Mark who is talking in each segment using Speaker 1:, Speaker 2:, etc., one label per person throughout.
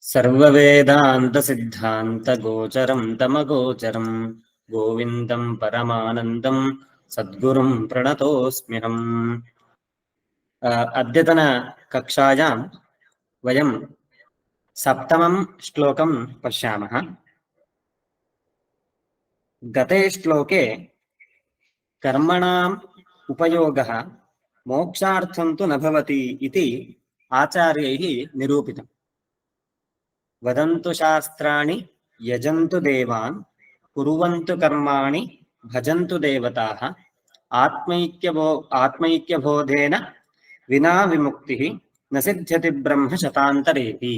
Speaker 1: सर्ववेदान्तसिद्धान्तगोचरं तमगोचरं गोविन्दं परमानन्दं सद्गुरुं प्रणतोऽस्म्यहम्। अद्यतनकक्षायां वयं सप्तमं श्लोकं पश्यामः। गते श्लोके कर्मणाम् उपयोगः मोक्षार्थं तु न भवति इति आचार्यैः निरूपितम्। वदन्तु शास्त्राणि यजन्तु देवान् कुर्वन्तु कर्माणि भजन्तु देवताः आत्मैक्यबोधेन विना विमुक्तिः न सिद्ध्यति ब्रह्म शतान्तरेऽपि।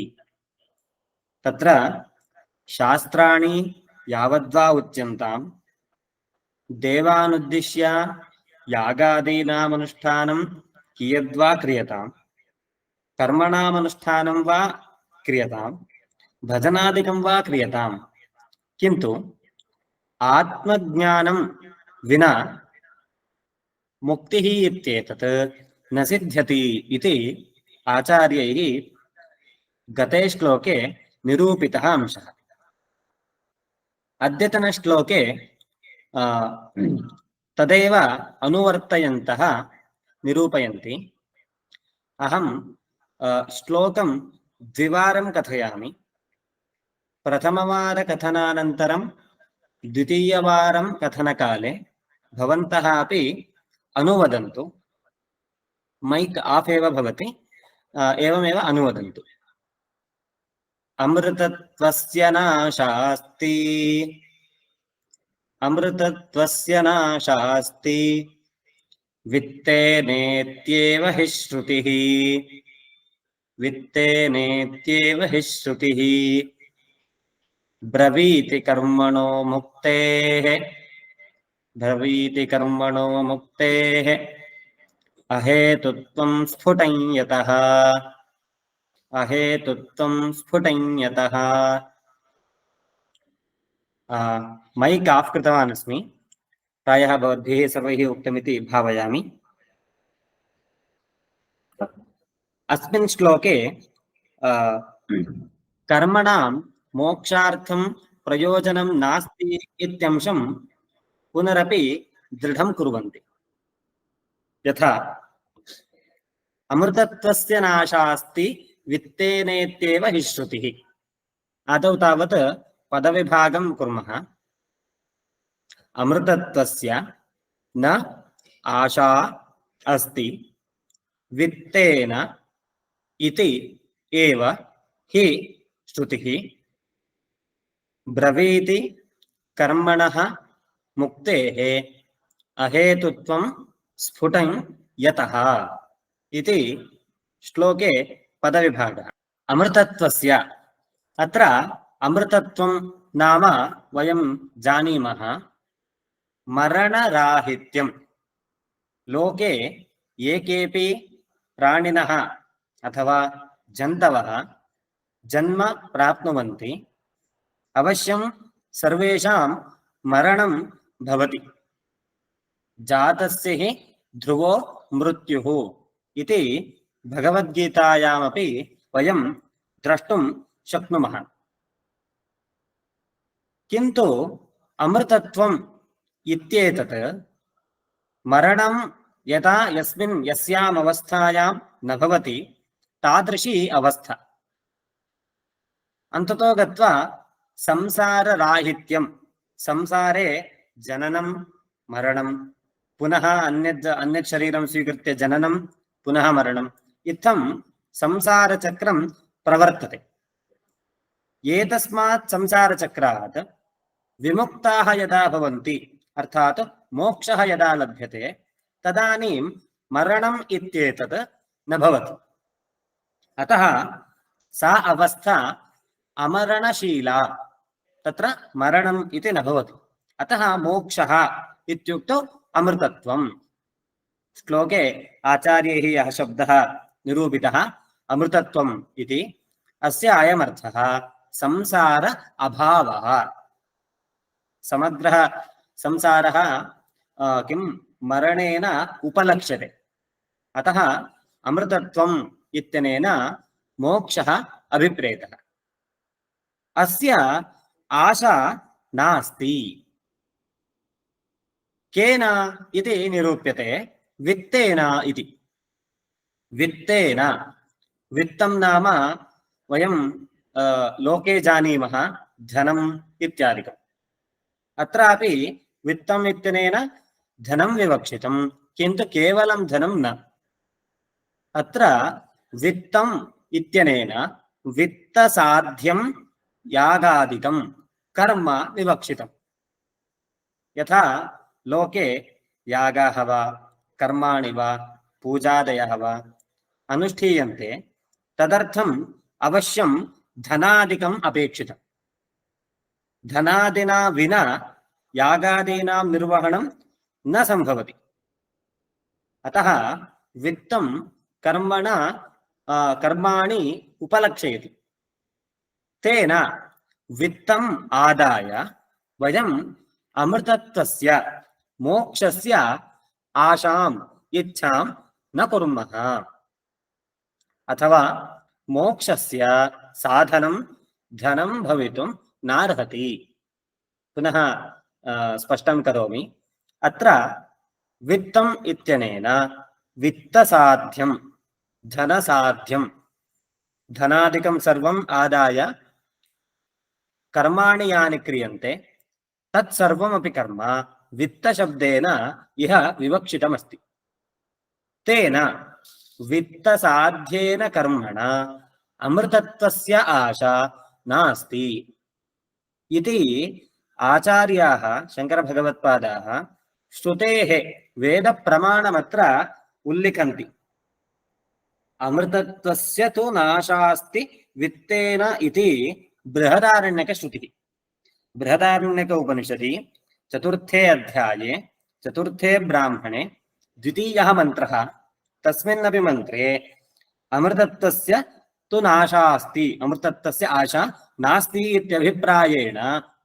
Speaker 1: तत्र शास्त्राणि यावद्वा उच्यन्तां देवानुद्दिश्य यागादीनामनुष्ठानं कियद्वा क्रियतां कर्मणामनुष्ठानं वा क्रियतां भजनादिकं वा क्रियतां किन्तु आत्मज्ञानं विना मुक्तिः इत्येतत् न सिद्ध्यति इति आचार्यैः गते श्लोके निरूपितः अंशः। अद्यतनश्लोके तदेव अनुवर्तयन्तः निरूपयन्ति। अहं श्लोकं द्विवारं कथयामि। प्रथमवारकथनानन्तरं द्वितीयवारं कथनकाले भवन्तः अपि अनुवदन्तु। मैक् आफ् एव भवति, एवमेव अनुवदन्तु। अमृतत्वस्य नाशास्ति, अमृतत्वस्य नाशास्ति, वित्तेनेत्येव हि श्रुतिः, वित्तेनेत्येव हि श्रुतिः, ब्रवीति कर्मणो मुक्तेः, ब्रवीति कर्मणो मुक्तेः अहेतुत्वं स्फुटं यतः, अहेतुत्वं स्फुटं यतः। मैक् आफ् कृतवान् अस्मि, प्रायः भवद्भिः सर्वैः उक्तमिति भावयामि। अस्मिन् श्लोके कर्मणां मोक्षार्थं प्रयोजनं नास्ति इत्यंशं पुनरपि दृढं कुर्वन्ति। यथा अमृतत्वस्य नाशास्ति वित्तेनेत्येव हि श्रुतिः। आदौ तावत् पदविभागं कुर्मः। अमृतत्वस्य न आशा अस्ति वित्तेन इति एव हि श्रुतिः, ब्रवीति कर्मणः मुक्तेः अहेतुत्वं स्फुटं यतः इति श्लोके पदविभागः। अमृतत्वस्य, अत्र अमृतत्वं नाम वयं जानीमः मरणराहित्यं। लोके ये केऽपि प्राणिनः अथवा जन्तवः जन्म प्राप्नुवन्ति अवश्यं सर्वेषां मरणं भवति। जातस्य हि ध्रुवो मृत्युः इति भगवद्गीतायामपि वयं द्रष्टुं शक्नुमः। किन्तु अमृतत्वम् इत्येतत् मरणं यथा यस्याम् अवस्थायां न भवति तादृशी अवस्था। अन्ततो गत्वा संसारराहित्यं, संसारे जननं मरणं पुनः अन्यत् शरीरं स्वीकृत्य जननं पुनः मरणम् इत्थं संसारचक्रं प्रवर्तते। एतस्मात् संसारचक्रात् विमुक्ताः यदा भवन्ति, अर्थात् मोक्षः यदा लभ्यते, तदानीं मरणम् इत्येतत् न भवति। अतः सा अवस्था अमरणशीला, तत्र मरणम् इति न भवति। अतः मोक्षः इत्युक्तौ अमृतत्वम्। श्लोके आचार्यैः यः शब्दः निरूपितः अमृतत्वम् इति, अस्य अयमर्थः संसार अभावः। समग्रः संसारः किं मरणेन उपलक्ष्यते। अतः अमृतत्वम् इत्यनेन मोक्षः अभिप्रेतः। अस्य आशा नास्ति। केन इति निरूप्यते वित्तेन इति। वित्तेन, वित्तं नाम वयं लोके जानीमः धनम् इत्यादिकम्। अत्रापि वित्तम् इत्यनेन धनं विवक्षितं, किन्तु केवलं धनं न। अत्र वित्तम् इत्यनेन वित्तसाध्यं यागादिकं कर्म विवक्षितम्। यथा लोके यागाः वा कर्माणि वा पूजादयः वा अनुष्ठीयन्ते, तदर्थम् अवश्यं धनादिकम् अपेक्षितम्। धनादिना विना यागादीनां निर्वहणं न सम्भवति। अतः वित्तं कर्माणि उपलक्षयति। तेन वित्तम् आदाय वयम् अमृतत्वस्य मोक्षस्य आशाम् इच्छां न कुर्मः, अथवा मोक्षस्य साधनं धनं भवितुं नार्हति। पुनः स्पष्टं करोमि। अत्र वित्तम् इत्यनेन वित्तसाध्यं धनसाध्यं, धनादिकं सर्वम् आदाय कर्माणि यानि क्रियन्ते तत्सर्वमपि कर्म वित्तशब्देन इह विवक्षितमस्ति। तेन वित्तसाध्येन कर्मणा अमृतत्वस्य आशा नास्ति इति आचार्याः शङ्करभगवत्पादाः श्रुतेः वेदप्रमाणमत्र उल्लिखन्ति। अमृतत्वस्य तु नाशास्ति वित्तेन इति बृहदारण्यकश्रुतिः। बृहदारण्यक उपनिषदि 4थे अध्याये 4थे ब्राह्मणे 2य मन्त्रः। तस्मिन्नपि मन्त्रे अमृतत्वस्य तु नाशास्ति, अमृतत्वस्य आशा नास्ति इत्यभिप्रायेण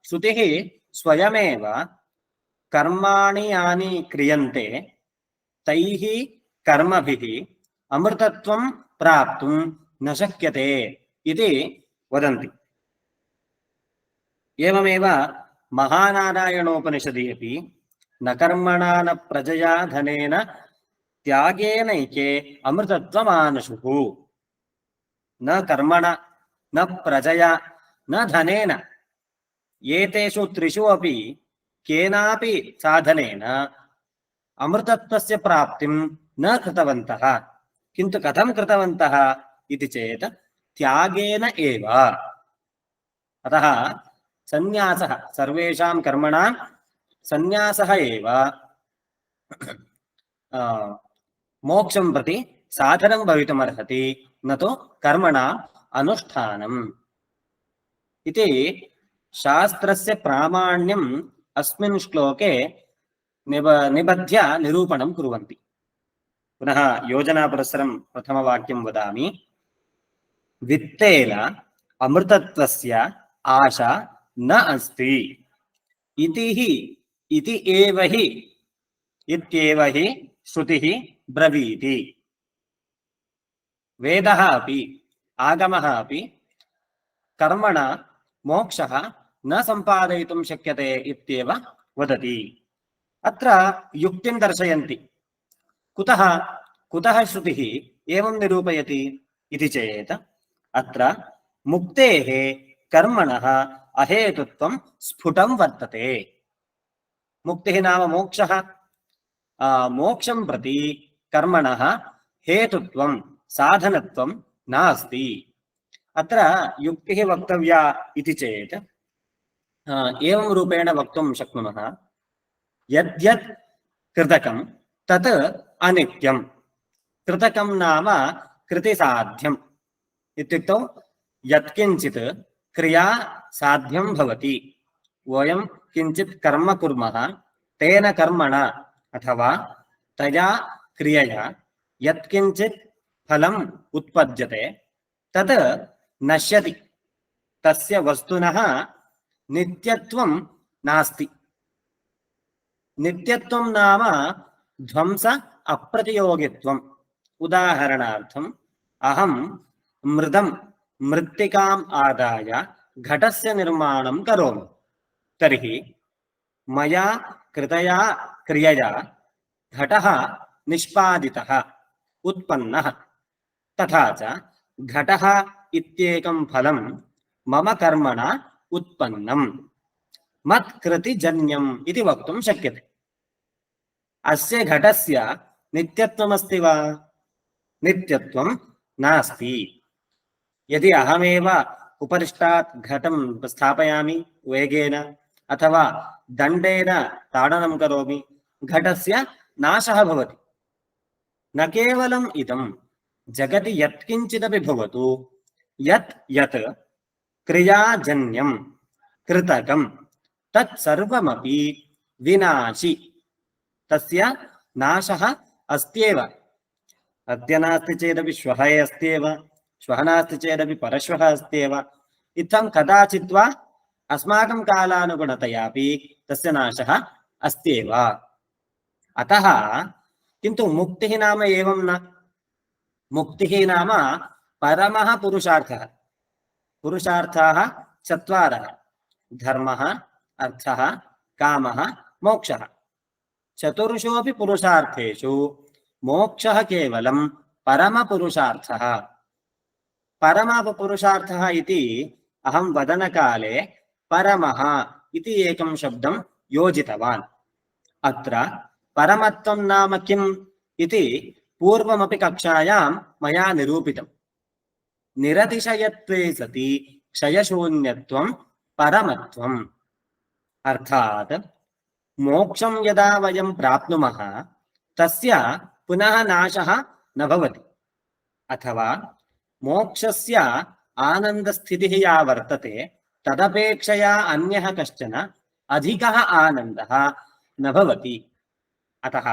Speaker 1: श्रुतिः स्वयमेव कर्माणि यानि क्रियन्ते तैः कर्मभिः अमृतत्वं प्राप्तुं न शक्यते इति वदन्ति। एवमेव महानारायणोपनिषदि अपि न कर्मणा न प्रजया धनेन त्यागेनैके अमृतत्वमानशुः। न कर्मणा न प्रजया न धनेन, एतेषु त्रिषु अपि केनापि साधनेन अमृतत्वस्य प्राप्तिं न कृतवन्तः। किन्तु कथं कृतवन्तः इति चेत् त्यागेन एव। अतः सन्यासः, सर्वेषां कर्मणां सन्यासः एव मोक्षं प्रति साधनं भवितुमर्हति, न तु कर्मणाम् अनुष्ठानम् इति शास्त्रस्य प्रामाण्यम् अस्मिन् श्लोके निबध्य निरूपणं कुर्वन्ति। पुनः योजनापुरस्सरं प्रथमवाक्यं वदामि। वित्तेन अमृतत्वस्य आशा न अस्ति इति एव हि इत्येव हि श्रुतिः ब्रवीति। वेदः अपि आगमः अपि कर्मणा मोक्षः न सम्पादयितुं शक्यते इत्येव वदति। अत्र युक्तिं दर्शयन्ति। कुतः श्रुतिः एवं निरूपयति इति चेत् अत्र मुक्तेः कर्मणः अहेतुत्वं स्फुटं वर्तते। मुक्तिः नाम मोक्षः। मोक्षं प्रति कर्मणः हेतुत्वं साधनत्वं नास्ति। अत्र युक्तिः वक्तव्या इति चेत् एवं रूपेण वक्तुं शक्नुमः। यद्यत् कृतकं तत् अनित्यं। कृतकं नाम कृतिसाध्यम् इत्युक्तौ यत्किञ्चित् क्रिया साध्यं भवति। वयं किञ्चित् कर्म कुर्मः, तेन कर्मणा अथवा तया क्रियया यत्किञ्चित् फलम् उत्पद्यते तत् नश्यति। तस्य वस्तुनः नित्यत्वं नास्ति। नित्यत्वं नाम ध्वंस अप्रतियोगित्वम्। उदाहरणार्थम् अहं मृत्तिकाम् आदाय घटस्य निर्माणं करोमि तर्हि मया कृतया क्रियया घटः निष्पादितः उत्पन्नः तथा च घटः इत्येकं फलं मम कर्मणा उत्पन्नम् मत्कृतिजन्यम् इति वक्तुं शक्यते। अस्य घटस्य नित्यत्वमस्ति वा? नित्यत्वं नास्ति। यदि अहमेव उपरिष्टात् घटं स्थापयामि वेगेन अथवा दण्डेन ताडनं करोमि, घटस्य नाशः भवति। न केवलम् इदं, जगति यत्किञ्चिदपि भवतु, यत् यत् क्रियाजन्यं कृतकं तत्सर्वमपि विनाशि, तस्य नाशः अस्त्येव। अद्य नास्ति चेदपि श्वः अस्त्येव, श्वः नास्ति चेदपि परश्वः अस्त्येव। इत्थं कदाचित् वा अस्माकं कालानुगुणतयापि तस्य नाशः अस्त्येव। अतः किन्तु मुक्तिः नाम एवं न। मुक्तिः नाम परमः पुरुषार्थः। पुरुषार्थाः चत्वारः: धर्मः, अर्थः, कामः, मोक्षः। चतुर्षोऽपि पुरुषार्थेषु मोक्षः केवलं परमपुरुषार्थः। परमपुरुषार्थः इति अहं वदनकाले परमः इति एकं शब्दं योजितवान्। अत्र परमत्वं नाम किम् इति पूर्वमपि कक्षायां मया निरूपितम्। निरतिशयत्वे सति क्षयशून्यत्वं परमत्वम्। अर्थात् मोक्षं यदा वयं प्राप्नुमः तस्य पुनः नाशः न भवति, अथवा मोक्षस्य आनन्दस्थितिः या वर्तते तदपेक्षया अन्यः कश्चन अधिकः आनन्दः न भवति। अतः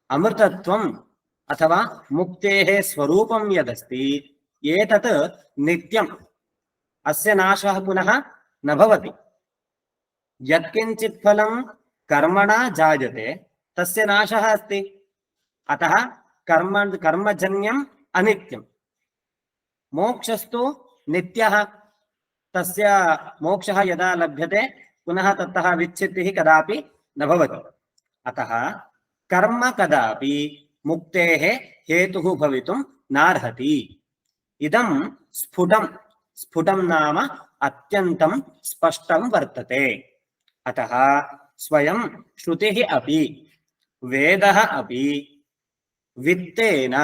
Speaker 1: अमृतत्वम् अथवा मुक्तेः स्वरूपं यदस्ति एतत् नित्यम्, अस्य नाशः पुनः न भवति। यत्किञ्चित् फलं कर्मणा जायते तस्य नाशः अस्ति, अतः कर्मजन्यम् अनित्यम्। मोक्षस्तु नित्यः, तस्य मोक्षः यदा लभ्यते पुनः ततः विच्छित्तिः कदापि न भवति। अतः कर्म कदापि मुक्तेः हेतुः भवितुं नार्हति। इदं स्फुटं नाम अत्यन्तं स्पष्टं वर्तते। अतः स्वयं श्रुतिः अपि वेदः अपि वित्तेन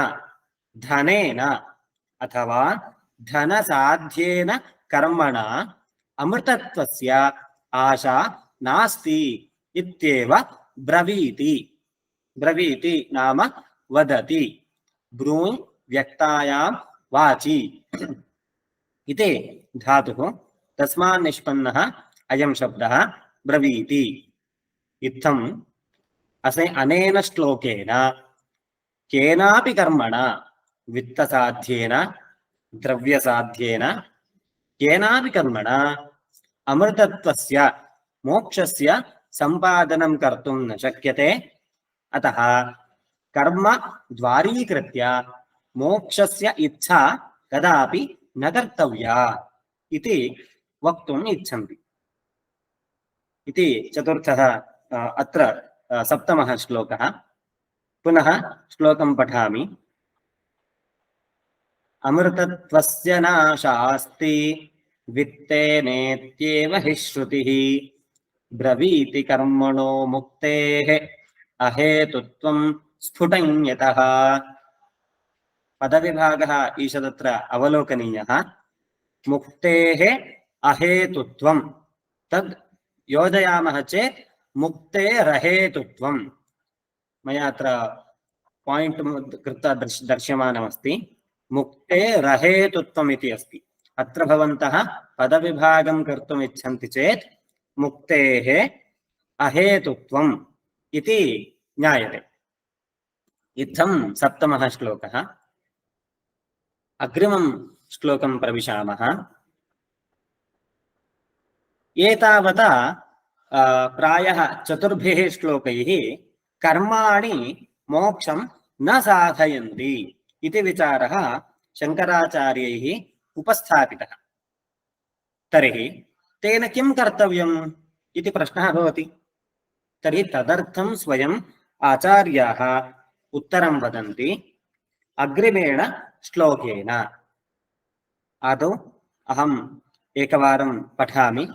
Speaker 1: धनेन अथवा धनसाध्येन कर्मणा अमृतत्वस्य आशा नास्ति इत्येव ब्रवीति। ब्रवीति नाम वदति, ब्रूञ् व्यक्तायां वाचि इति धातुः, तस्मात् निष्पन्नः अयं शब्दः ब्रवीति। इत्थम् अनेन श्लोकेन केनापि कर्मणा, वित्तसाध्येन द्रव्यसाध्येन केनापि कर्मणा अमृतत्वस्य मोक्षस्य सम्पादनं कर्तुं न शक्यते। अतः कर्म द्वारीकृत्य मोक्षस्य इच्छा कदापि न कर्तव्या इति वक्तुम् इच्छन्ति। इति चतुर्थः अत्र सप्तमः श्लोकः। पुनः श्लोकं पठामि। अमृतत्वस्य नाशास्ति वित्तेनेत्येव हि श्रुतिः ब्रवीति कर्मणो मुक्तेः अहेतुत्वं स्फुटं यतः। पदविभागः ईषदत्र अवलोकनीयः। मुक्तेः अहेतुत्वं तद् योजयामः चेत् मुक्तेरहेतुत्वं। मया अत्र पायिण्ट् कृत्वा दर्श्यमानमस्ति। मुक्तेरहेतुत्वम् इति अस्ति। अत्र भवन्तः पदविभागं कर्तुम् इच्छन्ति चेत् मुक्तेः अहेतुत्वम् इति ज्ञायते। इत्थं सप्तमः श्लोकः। अग्रिमं श्लोकं प्रविशामः। एतावता प्रायः चतुर्भिः श्लोकैः कर्माणि मोक्षं न साधयन्ति इति विचारः शङ्कराचार्यैः उपस्थापितः। तर्हि तेन किं कर्तव्यम् इति प्रश्नः भवति। तर्हि तदर्थं स्वयम् आचार्याः उत्तरं वदन्ति अग्रिमेण श्लोकेन। आदौ अहम् एकवारं पठामि,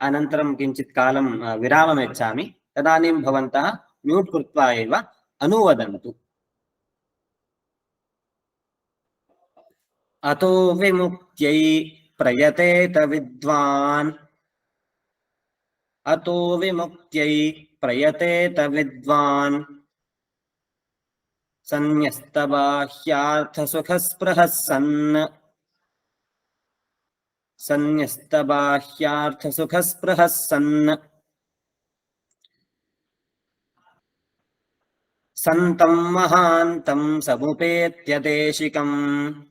Speaker 1: अनन्तरं किञ्चित् कालं विरामं यच्छामि, तदानीं भवन्तः म्यूट् कृत्वा एव अनुवदन्तु। अतो विमुक्त्यै प्रयतेत विद्वान्, अतो विमुक्त्यै प्रयतेत विद्वान्, सन्न्यस्तबाह्यार्थसुखस्पृहः सन्, सन्न्यस्तबाह्यार्थसुखस्पृहः सन्, सन्तं महान्तं समुपेत्य देशिकम्,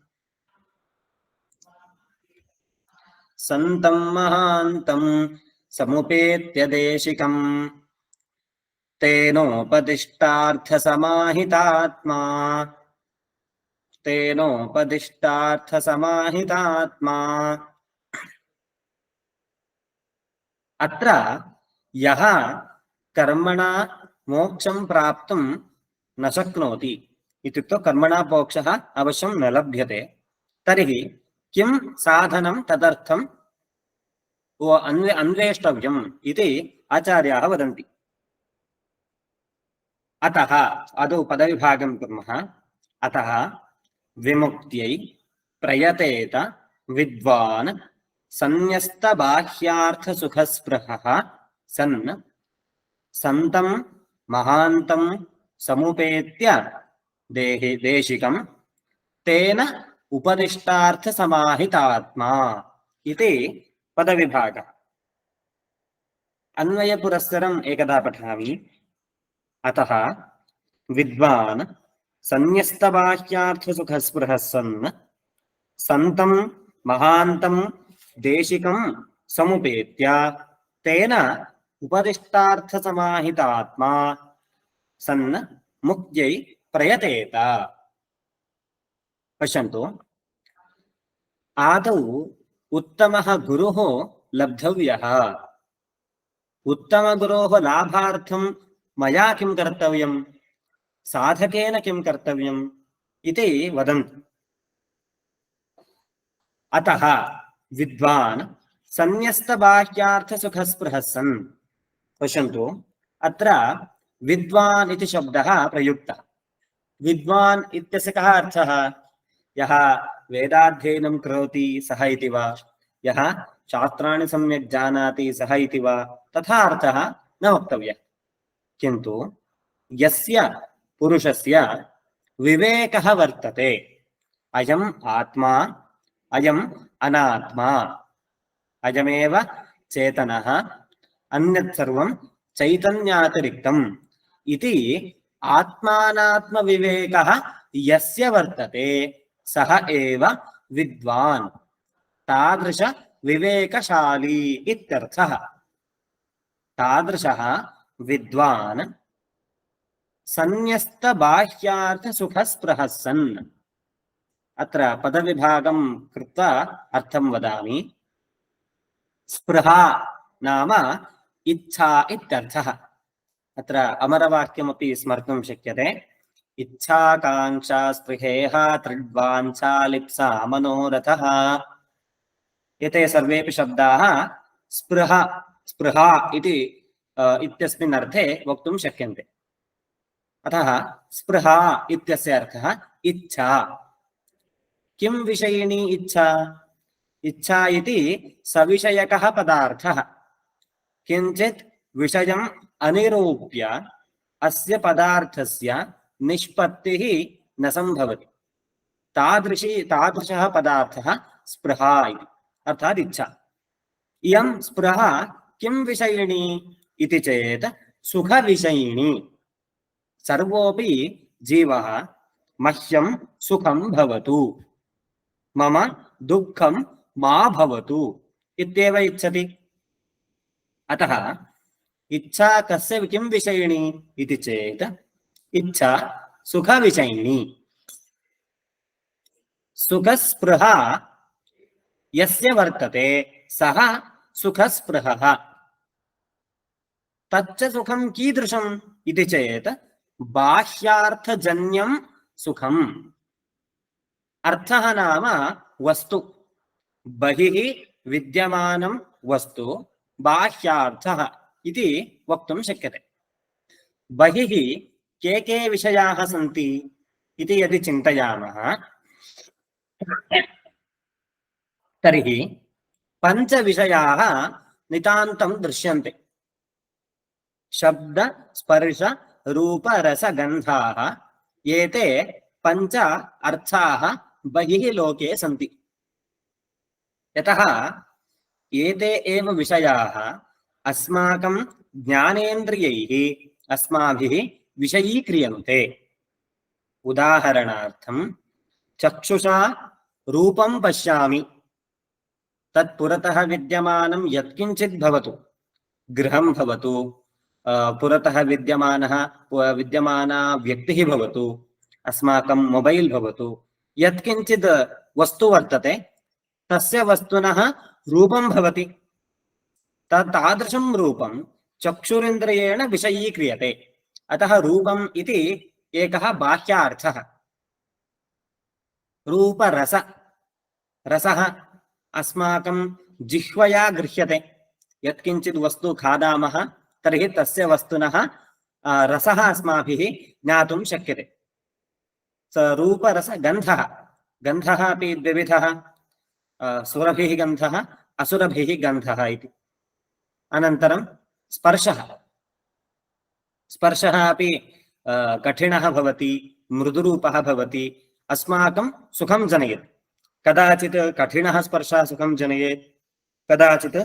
Speaker 1: सन्तं महान्तं समुपेत्य देशिकम्, तेनोपदिष्टार्थसमाहितात्मा, तेनोपदिष्टार्थसमाहितात्मा। अत्र यः कर्मणा मोक्षं प्राप्तुं न शक्नोति, इत्युक्तौ कर्मणा मोक्षः अवश्यं न लभ्यते, तर्हि किं साधनं तदर्थं अन्वेष्टव्यम् इति आचार्याः वदन्ति। अतः आदौ पदविभागं कुर्मः। अतः विमुक्त्यै प्रयतेत विद्वान् सन्न्यस्तबाह्यार्थसुखस्पृहः सन्, सन्तं महान्तं समुपेत्य देशिकं, तेन उपदिष्टार्थसमाहितात्मा इति पदविभागः। अन्वयपुरस्सरम् एकदा पठामि। अतः विद्वान् सन्न्यस्तबाह्यार्थसुखस्पृहः सन्, सन्तं महान्तं देशिकं समुपेत्य तेन उपदिष्टार्थसमाहितात्मा सन् मुक्त्यै प्रयतेत। पश्यन्तु, आदौ उत्तमः गुरुः लब्धव्यः। उत्तमगुरोः लाभार्थं मया किं कर्तव्यम्, साधकेन किं कर्तव्यम् इति वदन्ति। अतः विद्वान् सन्न्यस्तबाह्यार्थसुखस्पृहः सन्। पश्यन्तु, अत्र विद्वान् इति शब्दः प्रयुक्तः। विद्वान् इत्यस्य कः अर्थः? यः वेदाध्ययनं करोति सः इति वा, यः शास्त्राणि सम्यक् जानाति सः इति वा, तथा अर्थः न वक्तव्यः। किन्तु यस्य पुरुषस्य विवेकः वर्तते, अयम् आत्मा, अयम् अनात्मा, अयमेव चेतनः, अन्यत् सर्वं चैतन्यातिरिक्तम् इति आत्मानात्मविवेकः यस्य वर्तते सः एव विद्वान्, तादृश विवेकशाली इत्यर्थः। तादृशः विद्वान् सन्न्यस्तबाह्यार्थसुखस्पृहः सन्। अत्र पदविभागं कृत्वा अर्थं वदामि। स्पृहा नाम इच्छा इत्यर्थः। अत्र अमरवाक्यमपि स्मर्तुं शक्यते। इच्छाकाङ्क्षा स्पृहेहा तृड्वाञ्छा लिप्सा मनोरथः। एते सर्वेपि शब्दाः स्पृहा स्पृहा इति इत्यस्मिन् अर्थे वक्तुं शक्यन्ते। अतः स्पृहा इत्यस्य अर्थः इच्छा। किं विषयिणी इच्छा? इच्छा इति सविषयकः पदार्थः। किञ्चित् विषयम् अनिरूप्य अस्य पदार्थस्य निष्पत्तिः न संभवति। तादृशः पदार्थः स्पृहा इति, अर्थात् इच्छा। इयं स्पृहा किं विषयिणी इति चेत् सुखविषयिणी। सर्वोऽपि जीवः मह्यं सुखं भवतु, मम दुःखं मा भवतु इत्येव इच्छति। अतः इच्छा कस्य किं विषयिणी इति चेत् इच्छा सुखविषयिणी। सुखस्पृहा यस्य वर्तते सः सुखस्पृहः। तच्च सुखं कीदृशम् इति चेत् बाह्यार्थजन्यं सुखम्। अर्थः नाम वस्तु, बहिः विद्यमानं वस्तु बाह्यार्थः इति वक्तुं शक्यते। बहिः के के विषयाः सन्ति इति यदि चिन्तयामः तर्हि पञ्चविषयाः नितान्तं दृश्यन्ते। शब्द स्पर्श रूप रस गन्धाः एते पञ्च अर्थाः बहिः लोके सन्ति। यतः एते एव विषयाः अस्माकं ज्ञानेन्द्रियैः अस्माभिः विषयीक्रियन्ते। उदाहरणार्थं चक्षुषा रूपं पश्यामि, तत्पुरतः विद्यमानं यत्किञ्चित् भवतु, गृहं भवतु, पुरतः विद्यमाना व्यक्तिः भवतु, अस्माकं मोबैल् भवतु, यत्किञ्चित् वस्तु वर्तते तस्य वस्तुनः रूपं भवति। तादृशं रूपं चक्षुरिन्द्रियेण विषयीक्रियते। अतः रूपम् इति एकः बाह्यार्थः। रूपरस, रसः अस्माकं जिह्वया गृह्यते। यत्किञ्चित् वस्तु खादामः तर्हि तस्य वस्तुनः रसः अस्माभिः ज्ञातुं शक्यते। स रूपरसगन्धः, गन्धः अपि द्विविधः, सुरभिः गन्धः, असुरभिः गन्धः इति। अनन्तरं स्पर्शः, स्पर्शः अपि कठिनः भवति, मृदुरूपः भवति, अस्माकं सुखं जनयेत्। कदाचित् कठिनः स्पर्शः सुखं जनयेत्, कदाचित्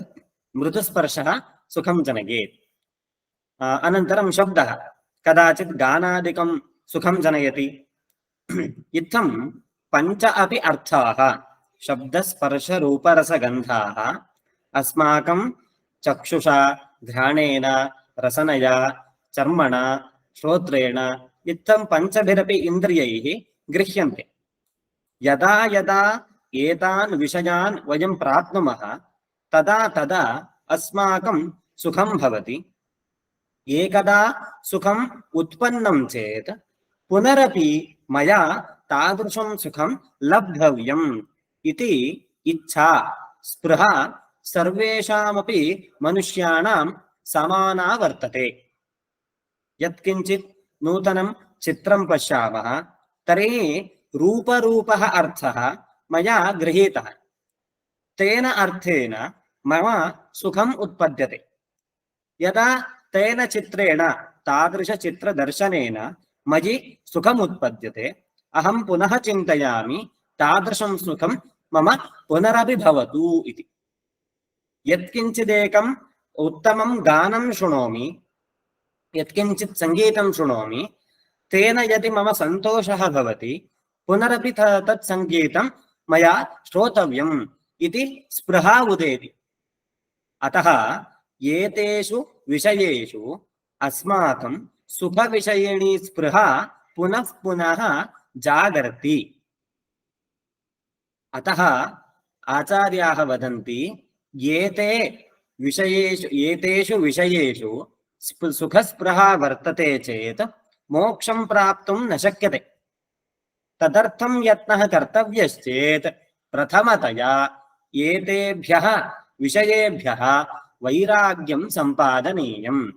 Speaker 1: मृदुस्पर्शः सुखं जनयेत्। अनन्तरं शब्दः कदाचित् गानादिकं सुखं जनयति। इत्थं पञ्च अपि अर्थाः शब्दस्पर्शरूपरसगन्धाः अस्माकं चक्षुषा, घ्राणेन, रसनया, चर्मणा, श्रोत्रेण इत्थं पञ्चभिरपि इन्द्रियैः गृह्यन्ते। यदा यदा एतान् विषयान् वयं प्राप्नुमः तदा तदा अस्माकं सुखं भवति। एकदा सुखम् उत्पन्नं चेत् पुनरपि मया तादृशं सुखं लब्धव्यम् इति इच्छा, स्पृहा सर्वेषामपि मनुष्याणां समाना वर्तते। यत्किञ्चित् नूतनं चित्रं पश्यामः तर्हि रूपरूपः अर्थः मया गृहीतः, तेन अर्थेन मम सुखम् उत्पद्यते। यदा तेन चित्रेण, तादृशचित्रदर्शनेन मयि सुखम् उत्पद्यते, अहं पुनः चिन्तयामि तादृशं सुखं मम पुनरपि भवतु इति। यत्किञ्चिदेकम् उत्तमं गानं शृणोमि, यत्किञ्चित् सङ्गीतं शृणोमि, तेन यदि मम सन्तोषः भवति पुनरपि तत् सङ्गीतं मया श्रोतव्यम् इति स्पृहा उदेति। अतः एतेषु विषयेषु अस्माकं सुखविषयिणी स्पृहा पुनः पुनः जागर्ति। अतः आचार्याः वदन्ति एतेषु विषयेषु सुखस्पृहा वर्तते चेत् मोक्षं प्राप्तुं न शक्यते। तदर्थं यत्नः कर्तव्यश्चेत् प्रथमतया एतेभ्यः विषयेभ्यः वैराग्यं सम्पादनीयम्।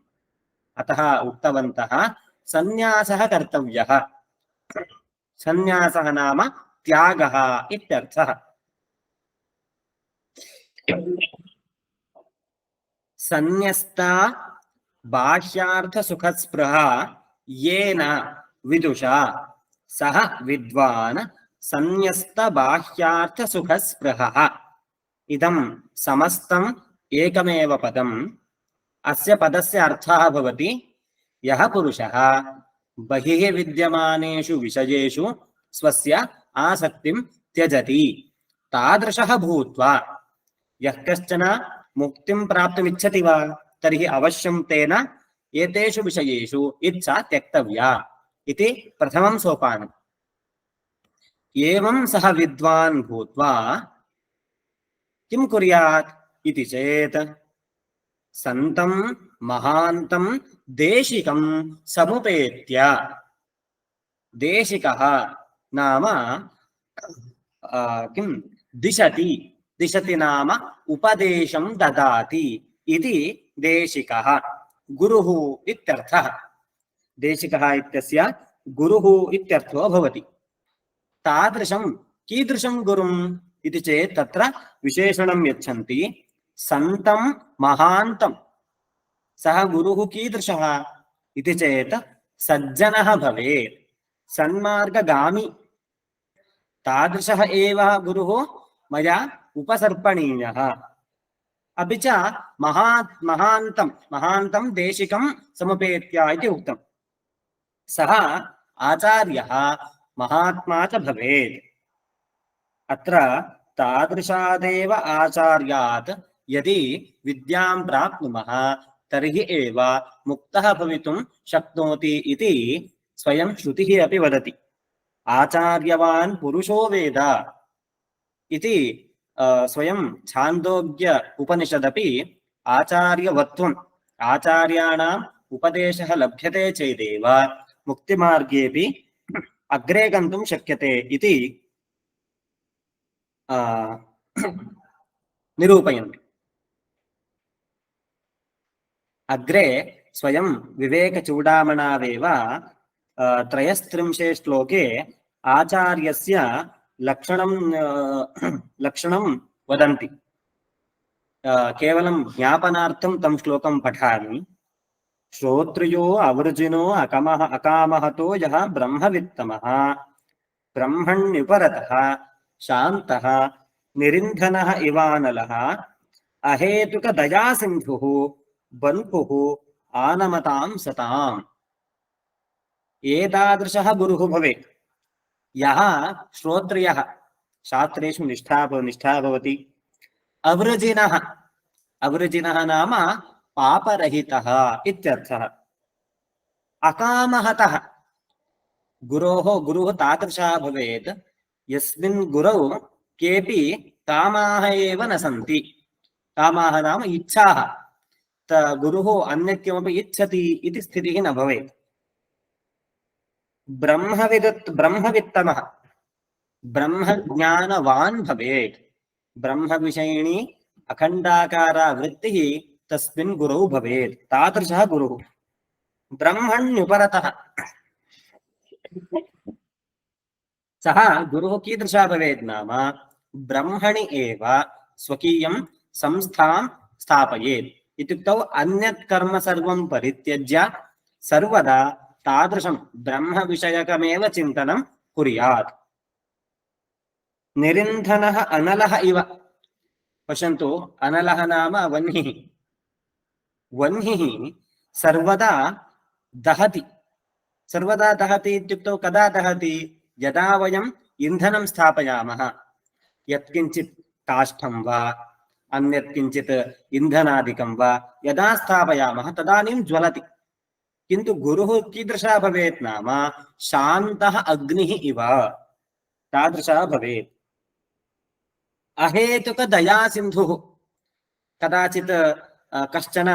Speaker 1: अतः उक्तवन्तः सन्न्यासः कर्तव्यः। सन्न्यासः नाम त्यागः इत्यर्थः। सन्न्यस्ता बाह्यार्थसुखस्पृहा येन विदुषा सः विद्वान् सन्न्यस्तबाह्यार्थसुखस्पृहः। इदं समस्तम् एकमेव पदम्। अस्य पदस्य अर्थः भवति यः पुरुषः बहिः विद्यमानेषु विषयेषु स्वस्य आसक्तिं त्यजति तादृशः भूत्वा। यः कश्चन मुक्तिं प्राप्तुमिच्छति वा तर्हि अवश्यं तेन एतेषु विषयेषु इच्छा त्यक्तव्या इति प्रथमं सोपानम्। एवं सः विद्वान् भूत्वा किं कुर्यात् इति चेत् सन्तं महान्तं देशिकं समुपेत्य। देशिकः नाम किं दिशति, दिशति नाम उपदेशं ददाति इति देशिकः, गुरुः इत्यर्थः। देशिकः इत्यस्य गुरुः इत्यर्थो भवति। तादृशं कीदृशं गुरुम् इति चेत् तत्र विशेषणं यच्छन्ति, सन्तं महान्तं। सः गुरुः कीदृशः इति चेत् सज्जनः भवेत्, सन्मार्गगामी। तादृशः एव गुरुः मया उपसर्पणीयः। अपि च महान्तं देशिकं समुपेत्य इति उक्तम्। सः आचार्यः महात्मा च भवेत्। अत्र तादृशादेव आचार्यात् यदि विद्यां प्राप्नुमः तर्हि एव मुक्तः भवितुं शक्नोति इति स्वयं श्रुतिः अपि वदति। आचार्यवान् पुरुषो वेद इति स्वयं छान्दोग्य उपनिषदपि आचार्यवत्वम्, आचार्याणाम् उपदेशः लभ्यते चेदेव मुक्तिमार्गेऽपि अग्रे गन्तुं शक्यते इति निरूपयन्ति। अग्रे स्वयं विवेकचूडामणावेव 33 श्लोके आचार्यस्य लक्षणं वदन्ति। केवलं ज्ञापनार्थं तं श्लोकं पठामि। श्रोत्रियो अवर्जिनो अकामहतो यः ब्रह्मवित्तमः ब्रह्मण्युपरतः शान्तः निरिन्धनः इवानलः अहेतुकदयासिन्धुः बन्धुः आनमतां सताम्। एतादृशः गुरुः भवेत् यः श्रोत्रियः, शास्त्रेषु निष्ठा भवति। अवृजिनः नाम पापरहितः इत्यर्थः। अकामहतः, गुरुः तादृशः भवेत् यस्मिन् गुरौ केऽपि कामाः एव न सन्ति। कामाः नाम इच्छाः। गुरुः अन्यत् किमपि इच्छति इति स्थितिः न भवेत्। ब्रह्मवित्तमः, ब्रह्मज्ञानवान् भवेत्। ब्रह्मविषयिणी अखण्डाकारा वृत्तिः तस्मिन् गुरौ भवेत्। तादृशः गुरुः। ब्रह्मण्युपरतः, सः गुरुः कीदृशः भवेत् नाम ब्रह्मणि एव स्वकीयं संस्थां स्थापयेत्। इत्युक्तौ अन्यत् कर्म सर्वं परित्यज्य सर्वदा तादृशं ब्रह्मविषयकमेव चिन्तनं कुर्यात्। निरिन्धनः अनलः इव। पश्यन्तु, अनलः नाम वह्निः। वह्निः सर्वदा दहति। सर्वदा दहति इत्युक्तौ कदा दहति? यदा वयम् इन्धनं स्थापयामः, यत्किञ्चित् काष्ठं वा अन्यत् किञ्चित् इन्धनादिकं वा यदा स्थापयामः तदानीं ज्वलति। किन्तु गुरुः कीदृशः भवेत् नाम शान्तः अग्निः इव। तादृशः भवेत्। अहेतुकदयासिन्धुः, कदाचित् कश्चन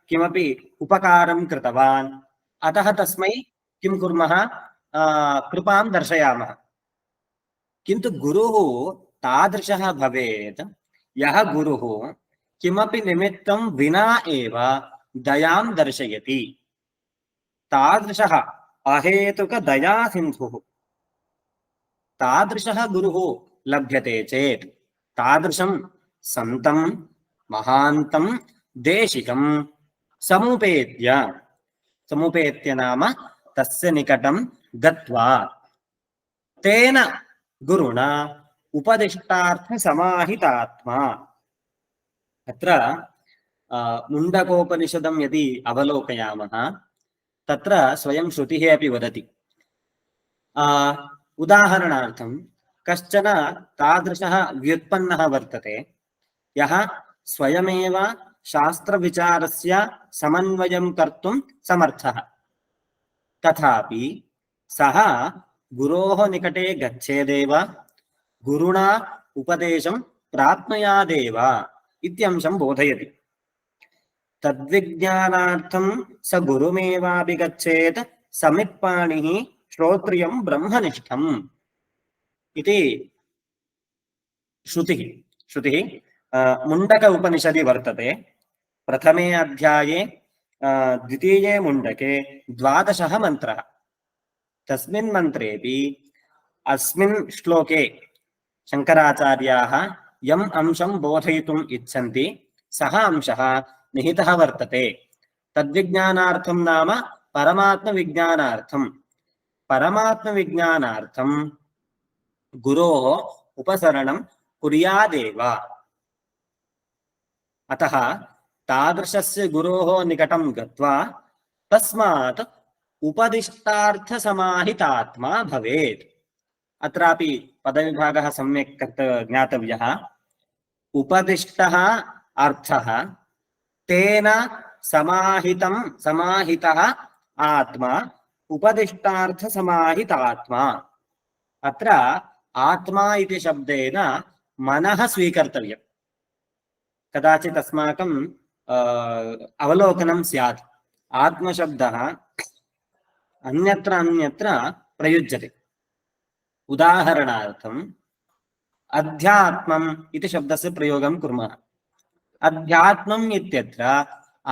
Speaker 1: किमपि उपकारं कृतवान्, अतः तस्मै किं कुर्मः? कृपां दर्शयामः। किन्तु गुरुः तादृशः भवेत् यः गुरुः किमपि निमित्तं विना एव दयां दर्शयति। तादृशः अहेतुकदयासिन्धुः। तादृशः गुरुः लभ्यते चेत् तादृशं सन्तं महान्तं देशिकं समुपेत्य नाम तस्य निकटं गत्वा तेन गुरुणा उपदिष्टार्थसमाहितात्मा। अत्र मुण्डकोपनिषदं यदि अवलोकयामः तत्र स्वयं श्रुतिः अपि वदति। उदाहरणार्थं कश्चन तादृशः व्युत्पन्नः वर्तते यः स्वयमेव शास्त्रविचारस्य समन्वयं कर्तुं समर्थः, तथापि सः गुरोः निकटे गच्छेदेव गुरुणा उपदेशं प्राप्नुयादेव इत्यंशं बोधयति। तद्विज्ञानार्थं स गुरुमेवाभिगच्छेत् समित्पाणिः श्रोत्रियं ब्रह्मनिष्ठम् इति श्रुतिः मुण्डक उपनिषदि वर्तते। प्रथमे अध्याये द्वितीये मुण्डके 12 मन्त्रः। तस्मिन् मन्त्रेऽपि अस्मिन् श्लोके शङ्कराचार्याः यम् अंशं बोधयितुम् इच्छन्ति सः अंशः निहितः वर्तते। तद्विज्ञानार्थं नाम परमात्मविज्ञानार्थं। परमात्मविज्ञानार्थं गुरोः उपसरणं कुर्यादेव। अतः तादृशस्य गुरोः निकटं गत्वा तस्मात् उपदिष्टार्थसमाहितात्मा भवेत्। अत्रापि पदविभागः सम्यक् ज्ञातव्यः। उपदिष्टः अर्थः तेन समाहितः आत्मा उपदिष्टार्थसमाहितात्मा। अत्र आत्मा इति शब्देन मनः स्वीकर्तव्यम्। कदाचित् अस्माकं अवलोकनं स्यात्। आत्मशब्दः अन्यत्र प्रयुज्यते। उदाहरणार्थम् अध्यात्मम् इति शब्दस्य प्रयोगं कुर्मः। अध्यात्मम् इत्यत्र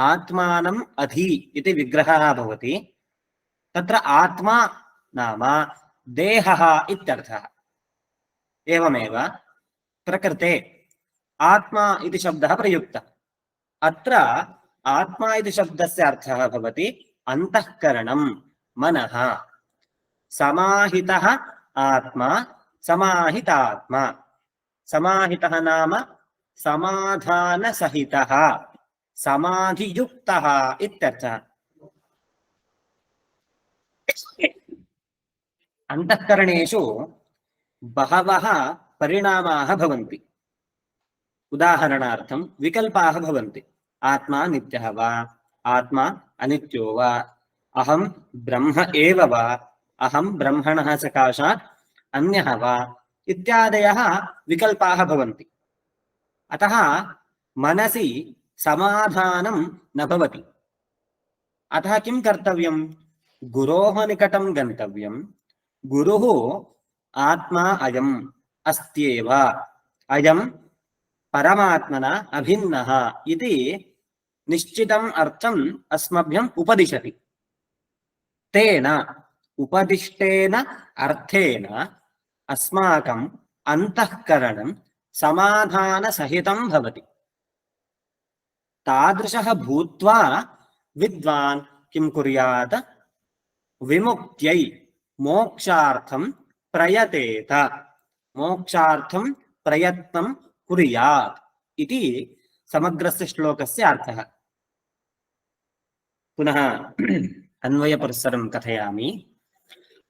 Speaker 1: आत्मानम् अधि इति विग्रहः भवति। तत्र आत्मा नाम देहः इत्यर्थः। एवमेव प्रकृते आत्मा इति शब्दः प्रयुक्तः। अत्र आत्मा इति शब्दस्य अर्थः भवति अन्तःकरणं, मनः। समाहितः आत्मा, समाहितात्मा। समाहितः नाम समाधानसहितः, समाधियुक्तः इत्यर्थः। अन्तःकरणेषु बहवः परिणामाः भवन्ति। उदाहरणार्थं विकल्पाः भवन्ति। आत्मा नित्यः वा, आत्मा अनित्यो वा, अहं ब्रह्म एव वा, अहं ब्रह्मणः सकाशात् अन्यः वा इत्यादयः विकल्पाः भवन्ति। अतः मनसि समाधानं न भवति। अतः किं कर्तव्यं? गुरोः निकटं गन्तव्यं। गुरुः आत्मा अयम् अस्त्येव, अयं परमात्मना अभिन्नः इति निश्चितम् अर्थम् अस्मभ्यम् उपदिशति। तेन उपदिष्टेन अर्थेन अस्माकम् अन्तःकरणं समाधानसहितं भवति। तादृशः भूत्वा विद्वान् किं कुर्यात्? विमुक्त्यै मोक्षार्थं प्रयतेत, मोक्षार्थं प्रयत्नं कुर्यात् इति समग्रस्य श्लोकस्य अर्थः। पुनः अन्वयपरिसरं कथयामि।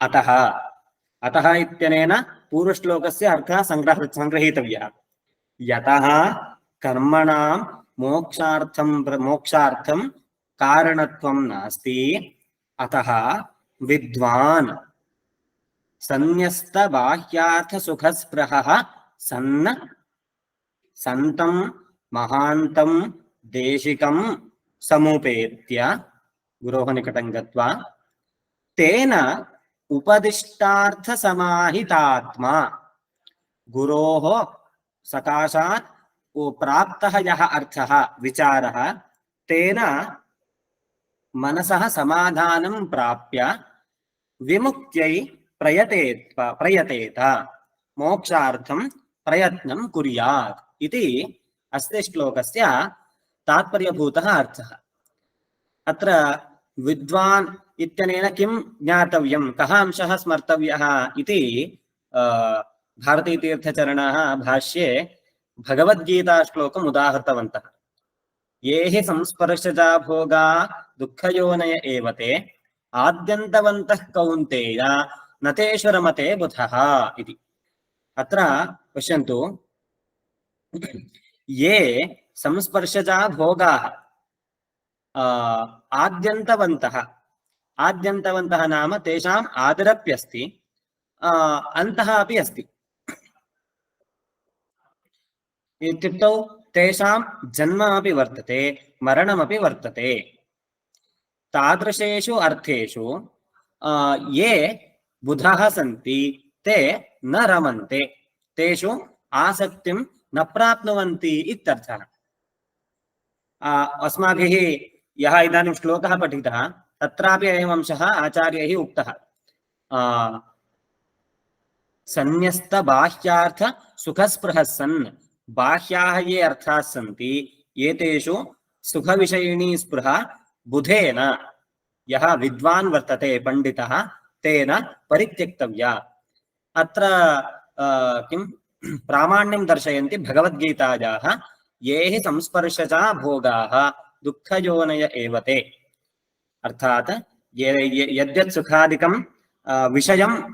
Speaker 1: अतः इत्यनेन पूर्वश्लोकस्य अर्थः संग्रहीतव्यः। यतः कर्मणां मोक्षार्थं कारणत्वं नास्ति, अतः विद्वान् सन्न्यस्तबाह्यार्थसुखस्पृहः सन्तं महान्तं देशिकं समुपेत्य गुरोः निकटं गत्वा तेन उपदिष्टार्थसमाहितात्मा, गुरोः सकाशात् प्राप्तः यः अर्थः विचारः, तेन मनसः समाधानं प्राप्य विमुक्त्यै प्रयतेत, मोक्षार्थं प्रयत्नं कुर्यात् इति अस्य श्लोकस्य तात्पर्यभूतः अर्थः। अत्र विद्वान् इत्यनेन किं ज्ञातव्यं, कः अंशः स्मर्तव्यः इति भारतीतीर्थचरणाः भाष्ये भगवद्गीताश्लोकम् उदाहृतवन्तः। ये हि संस्पर्शजा भोगा दुःखयोनय एव ते आद्यन्तवन्तः कौन्तेय न तेषु रमते बुधः इति। अत्र पश्यन्तु, ये संस्पर्शजा भोगाः आद्यन्तवन्तः नाम तेषाम् आदिरप्यस्ति, अन्तः अपि अस्ति। इत्युक्तौ तेषां जन्ममपि वर्तते मरणमपि वर्तते। तादृशेषु अर्थेषु ये बुधाः सन्ति ते न रमन्ते, तेषु आसक्तिं न प्राप्नुवन्ति इत्यर्थः। अस्माभिः यः इदानीं श्लोकः पठितः तत्रापि अयम् अंशः आचार्यैः उक्तः। सन्न्यस्त बाह्यार्थ सुखस्पृहः सन्, बाह्याः ये अर्थाः सन्ति एतेषु सुखविषयिणी स्पृहा बुधेन यः विद्वान् वर्तते पंडितः तेन परित्यक्तव्या। अत्र किं प्रामाण्यं दर्शयन्ति भगवद्गीतायाः ये हि संस्पर्शजा भोगाः दुःखयोनय एव ते। अर्थात् यद्यत् सुखादिकं विषयम्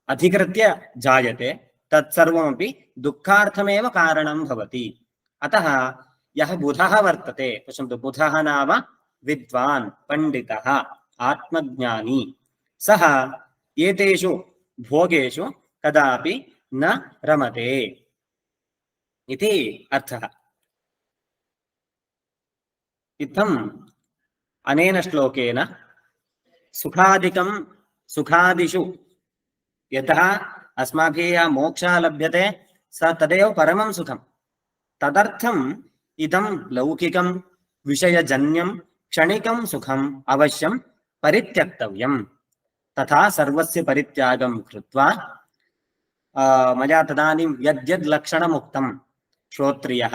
Speaker 1: अधिकृत्य जायते तत्सर्वमपि दुःखार्थमेव कारणं भवति। अतः यः बुधः वर्तते, पश्यन्तु, बुधः नाम विद्वान् पंडितः आत्मज्ञानी, सः एतेषु भोगेषु कदापि न रमते इति अर्थः। इत्थम् अनेन श्लोकेन सुखादिकं सुखादिषु यतः अस्माभिः मोक्षः लभ्यते स तदेव परमं सुखं, तदर्थम् इदं लौकिकं विषयजन्यं क्षणिकं सुखम् अवश्यं परित्यक्तव्यम्। तथा सर्वस्य परित्यागं कृत्वा मया तदानीं यद्यद् लक्षणमुक्तं श्रोत्रियः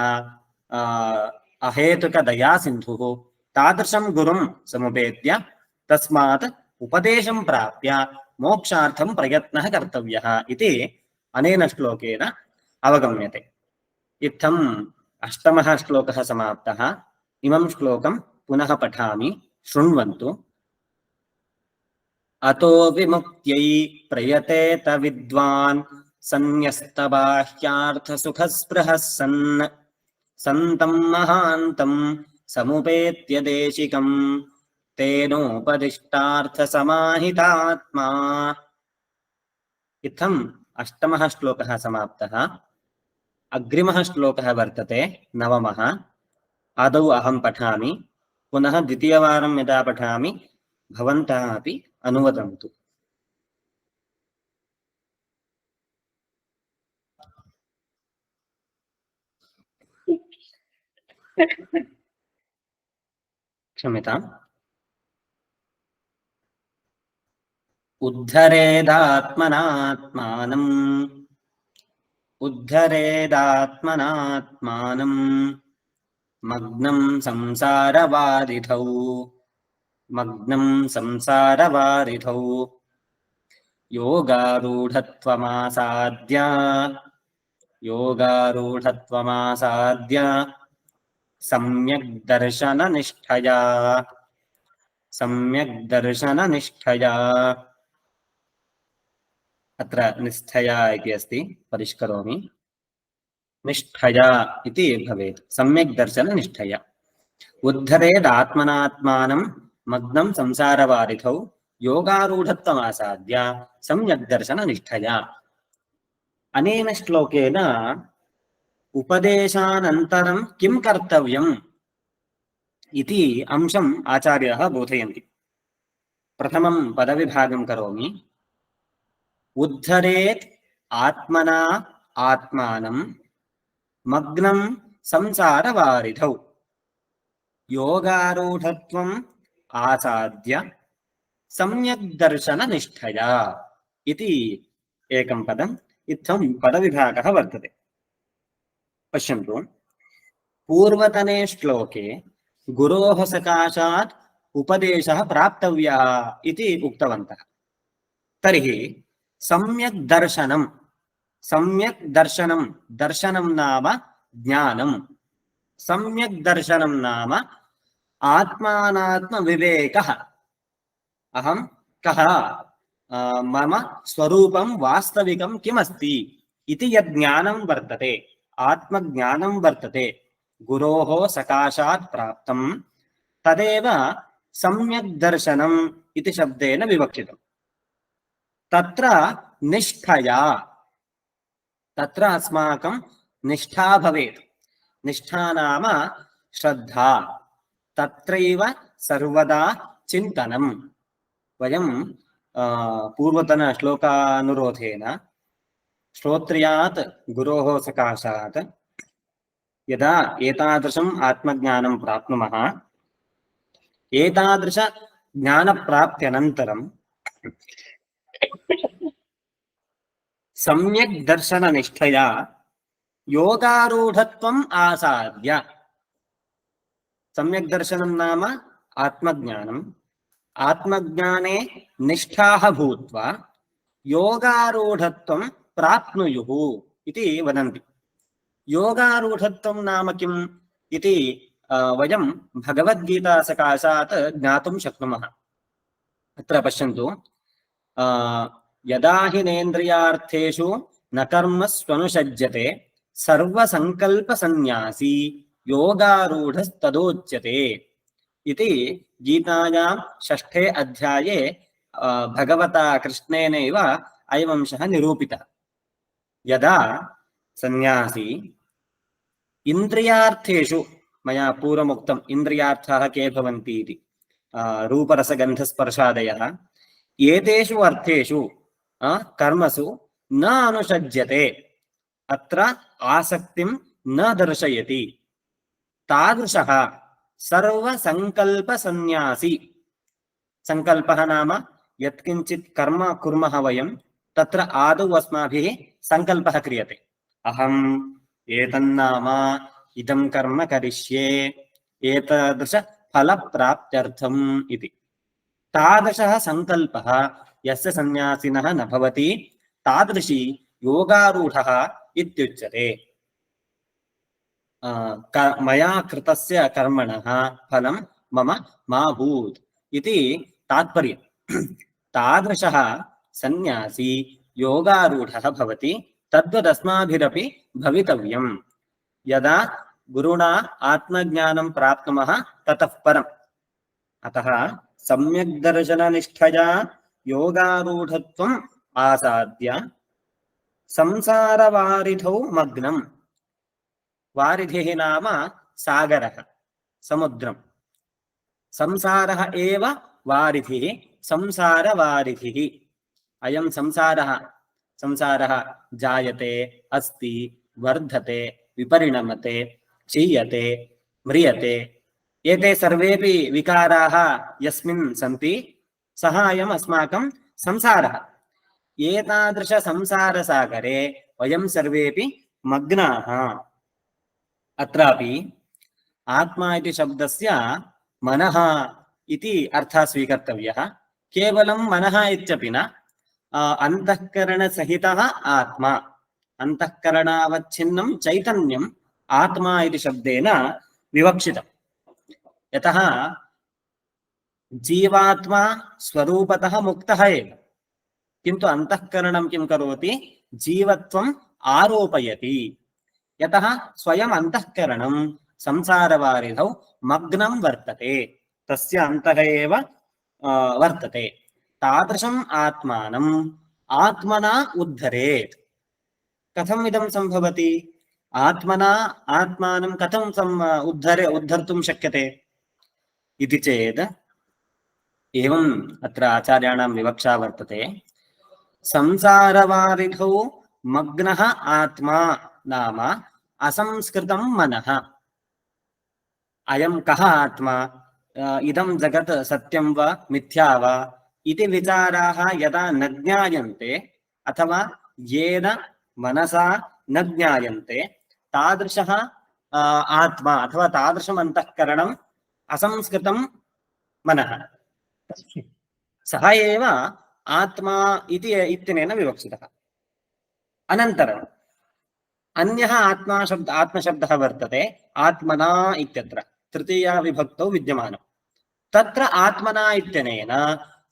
Speaker 1: अहेतुकदयासिन्धुः तादृशं गुरुं समुपेत्य तस्मात् उपदेशं प्राप्य मोक्षार्थं प्रयत्नः कर्तव्यः इति अनेन श्लोकेन अवगम्यते। इत्थम् अष्टमः श्लोकः समाप्तः। इमं श्लोकं पुनः पठामि, शृण्वन्तु। अतो विमुक्त्यै प्रयतेत विद्वान् सन्न्यस्तबाह्यार्थसुखस्पृहः सन्, सन्तं महान्तं समुपेत्य देशिकं तेनोपदिष्टार्थसमाहितात्मा। इत्थम् अष्टमः श्लोकः समाप्तः। अग्रिमः श्लोकः वर्तते नवमः। आदौ अहं पठामि, पुनः द्वितीयवारं यदा पठामि भवन्तः अपि अनुवदन्तु। क्षम्यताम्। उद्धरेदात्मनात्मानम् उद्धरेदात्मनात्मानम् मग्नं संसारवारिधौ योगारूढत्वमासाद्य सम्यक् दर्शननिष्ठया। अत्र निष्ठया इति अस्ति, परिष्करोमि। निष्ठया इति भवेत्, सम्यक् दर्शननिष्ठया। उद्धरेदात्मनात्मानं मग्नं संसारवारिधौ योगारूढत्वमासाद्य सम्यक् दर्शननिष्ठया। अनेन श्लोकेन उपदेशानन्तरं किं कर्तव्यम् इति अंशम् आचार्याः बोधयन्ति। प्रथमं पदविभागं करोमि। उद्धरेत् आत्मना आत्मानं मग्नं संसारवारिधौ योगारूढत्वम् आसाद्य सम्यक् दर्शननिष्ठया इति एकं पदम्। इत्थं पदविभागः वर्तते। पश्यन्तु, पूर्वतने श्लोके गुरोः सकाशात् उपदेशः प्राप्तव्यः इति उक्तवन्तः। तर्हि सम्यक् दर्शनं दर्शनं नाम ज्ञानं, सम्यक् दर्शनं नाम आत्मानात्मविवेकः। अहं कः, मम स्वरूपं वास्तविकं किमस्ति इति यद् ज्ञानं वर्तते, आत्मज्ञानं वर्तते, गुरोः सकाशात् प्राप्तं, तदेव सम्यक् दर्शनम् इति शब्देन विवक्षितम्। तत्र निष्ठया, तत्र अस्माकं निष्ठा भवेत्। निष्ठा नाम श्रद्धा, तत्रैव सर्वदा चिन्तनम्। वयं पूर्वतन श्लोकानुरोधेन श्रोत्रियात् गुरोः सकाशात् यदा एतादृशम् आत्मज्ञानं प्राप्नुमः, एतादृश ज्ञानप्राप्त्यनन्तरं सम्यक् दर्शननिष्ठया योगारूढत्वम् आसाद्य। सम्यक् दर्शनं नाम आत्मज्ञानम्। आत्मज्ञाने निष्ठाः भूत्वा योगारूढत्वं प्राप्नुयुः इति वदन्ति। योगारूढत्वं नाम किम् इति वयं भगवद्गीता सकाशात् ज्ञातुं शक्नुमः। अत्र पश्यन्तु, यदा हि नेन्द्रियार्थेषु न कर्मस्वनुषज्यते सर्वसङ्कल्पसन्न्यासी योगारूढस्तदोच्यते इति गीतायां 6 अध्याये भगवता कृष्णेनैव अयमंशः निरूपितः। यदा सन्न्यासी इन्द्रियार्थेषु, मया पूर्वमुक्तम् इन्द्रियार्थाः के भवन्ति इति, रूपरसगन्धस्पर्शादयः, एतेषु अर्थेषु कर्मसु न अनुषज्यते, अत्र आसक्तिं न दर्शयति, तादृशः सर्वसङ्कल्पसन्न्यासी। सङ्कल्पः नाम यत्किञ्चित् कर्म कुर्मः वयं, तत्र आदौ अस्माभिः सङ्कल्पः क्रियते। अहम् एतन्नाम इदं कर्म करिष्ये एतादृश फलप्राप्त्यर्थम् इति। तादृशः सङ्कल्पः यस्य सन्न्यासिनः न भवति, तादृशी योगारूढः इत्युच्यते। मया कृतस्य कर्मणः फलं मम मा भूत् इति तात्पर्यम्। तादृशः सन्न्यासी योगारूढः भवति। तद्वदस्माभिरपि भवितव्यम्। यदा गुरुणा आत्मज्ञानं प्राप्नुमः ततः परम्। अतः सम्यक् दर्शननिष्ठया योगारूढत्वम् आसाद्य संसारवारिधौ मग्नम्। वारिधिः नाम सागरः, समुद्रम्। संसारः एव वारिधिः, संसारवारिधिः। अयं संसारः जायते, अस्ति, वर्धते, विपरिणमते, क्षीयते, म्रियते। एते सर्वेपि विकाराः यस्मिन् सन्ति, सः अयम् अस्माकं संसारः। एतादृश संसारसागरे वयं सर्वेपि मग्नाः। अत्रापि आत्मा इति शब्दस्य मनः इति अर्थः स्वीकर्तव्यः। केवलं मनः इत्यपि न, अंतःकरणसहितः आत्मा, अंतःकरणावच्छिन्नं चैतन्यम् आत्मा इति शब्देन विवक्षितम्। यतः जीवात्मा स्वरूपतः मुक्तः एव, किन्तु अंतःकरणं किं करोति? जीवत्वम् आरोपयति। यतः स्वयम् अंतःकरणं संसारवारिधौ मग्नं वर्तते, तस्य अन्तः एव वर्तते। तादृशम् आत्मानम् आत्मना उद्धरेत्। कथम् इदं सम्भवति? आत्मना आत्मानं कथं उद्धर्तुं शक्यते इति चेत्, एवम् अत्र आचार्याणां विवक्षा वर्तते। संसारवारिधौ मग्नः आत्मा नाम असंस्कृतं मनः। अयं कः आत्मा? इदं जगत् सत्यं वा मिथ्या वा इति विचाराः यदा न ज्ञायन्ते, अथवा येन मनसा न ज्ञायन्ते, तादृशः आत्मा अथवा तादृशम् अन्तःकरणम् असंस्कृतं मनः, सः एव आत्मा इति इत्यनेन विवक्षितः। अनन्तरम् अन्यः आत्मशब्दः वर्तते आत्मना इत्यत्र, तृतीया विभक्तौ विद्यमानम्। तत्र आत्मना इत्यनेन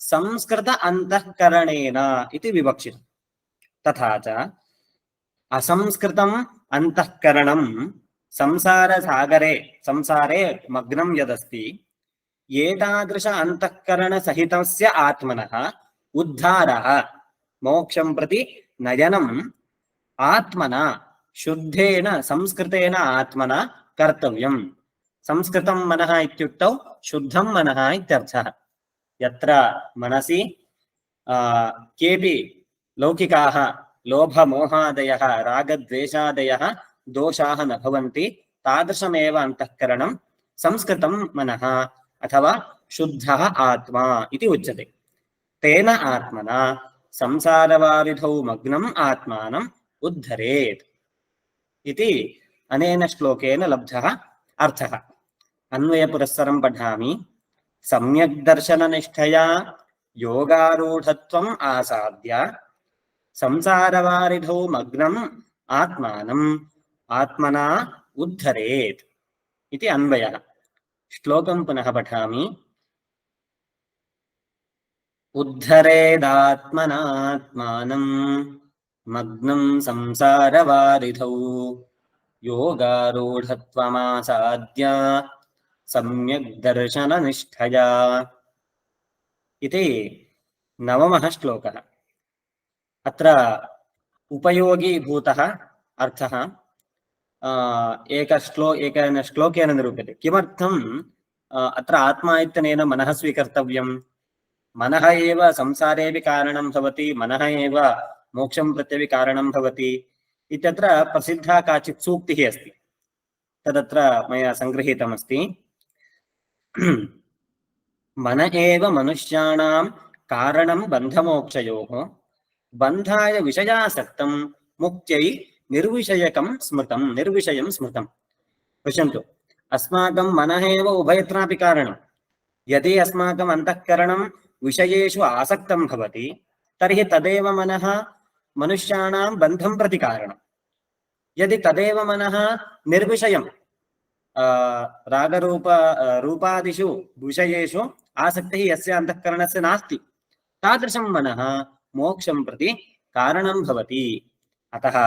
Speaker 1: संस्कृत अन्तःकरणेन इति विवक्षितम्। तथा च असंस्कृतम् अन्तःकरणं संसारे मग्नं यदस्ति, एतादृश अन्तःकरणसहितस्य आत्मनः उद्धारः, मोक्षं प्रति नयनम् आत्मना शुद्धेन संस्कृतेन आत्मना कर्तव्यम्। संस्कृतं मनः इत्युक्तौ शुद्धं मनः इत्यर्थः। यत्र मनसि केऽपि लौकिकाः लोभमोहादयः रागद्वेषादयः दोषाः न भवन्ति, तादृशमेव अन्तःकरणं संस्कृतं मनः अथवा शुद्धः आत्मा इति उच्यते। तेन आत्मना संसारवारिधौ मग्नम् आत्मानम् उद्धरेत् इति अनेन श्लोकेन लब्धः अर्थः। अन्वयपुरस्सरं पठामि। सम्यक् दर्शननिष्ठया योगारूढत्वम् आसाद्य संसारवारिधौ मग्नम् आत्मानम् आत्मना उद्धरेत् इति अन्वयः। श्लोकं पुनः पठामि। उद्धरेदात्मनात्मानं मग्नं संसारवारिधौ योगारूढत्वमासाद्य सम्यक् दर्शननिष्ठया इति नवमः श्लोकः। अत्र उपयोगीभूतः अर्थः एकेन श्लोकेन निरूप्यते। किमर्थम् अत्र आत्मा इत्यनेन मनः स्वीकर्तव्यम्? मनः एव संसारेऽपि कारणं भवति, मनः एव मोक्षं प्रत्यपि कारणं भवति इत्यत्र प्रसिद्धा काचित् सूक्तिः अस्ति। तदत्र मया सङ्गृहीतमस्ति। मन एव मनुष्याणां कारणं बन्धमोक्षयोः, बन्धाय विषयासक्तं मुक्त्यै निर्विषयं स्मृतं। पश्यन्तु, अस्माकं मनः एव उभयत्रापि कारणं। यदि अस्माकम् अन्तःकरणं विषयेषु आसक्तं भवति तर्हि तदेव मनः मनुष्याणां बन्धं प्रति कारणं। यदि तदेव मनः निर्विषयं रूपादिषु विषयेषु आसक्तिः यस्य अन्तःकरणस्य नास्ति, तादृशं मनः मोक्षं प्रति कारणं भवति। अतः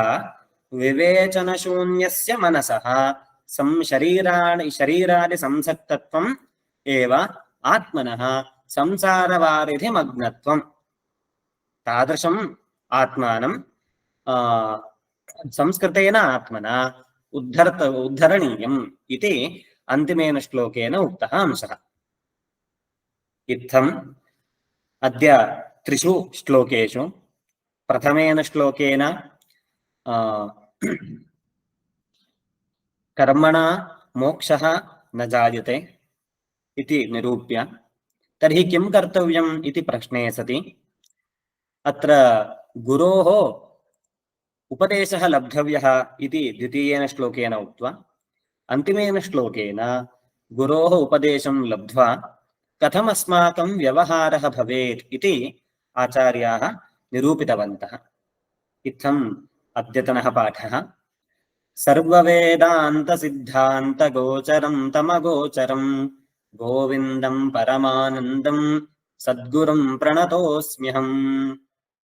Speaker 1: विवेचनशून्यस्य मनसः शरीरादि संसक्तत्वम् एव आत्मनः संसारवारिधिमग्नत्वम्। तादृशम् आत्मानं संस्कृतेन आत्मना उद्धरणीयम् इति अन्तिमेन श्लोकेन उक्तः अंशः। इत्थम् अद्य त्रिषु श्लोकेषु प्रथमेन श्लोकेन कर्मणा मोक्षः न जायते इति निरूप्य, तर्हि किं कर्तव्यम् इति प्रश्ने सति अत्र गुरोः उपदेशः लब्धव्यः इति द्वितीयेन श्लोकेन उक्त्वा, अन्तिमेन श्लोकेन गुरोः उपदेशं लब्ध्वा कथम् अस्माकं व्यवहारः भवेत् इति आचार्याः निरूपितवन्तः। इत्थम् अद्यतनः पाठः। सर्ववेदान्तसिद्धान्तगोचरं तमगोचरं गोविन्दं परमानन्दं सद्गुरुं प्रणतोऽस्म्यहम्।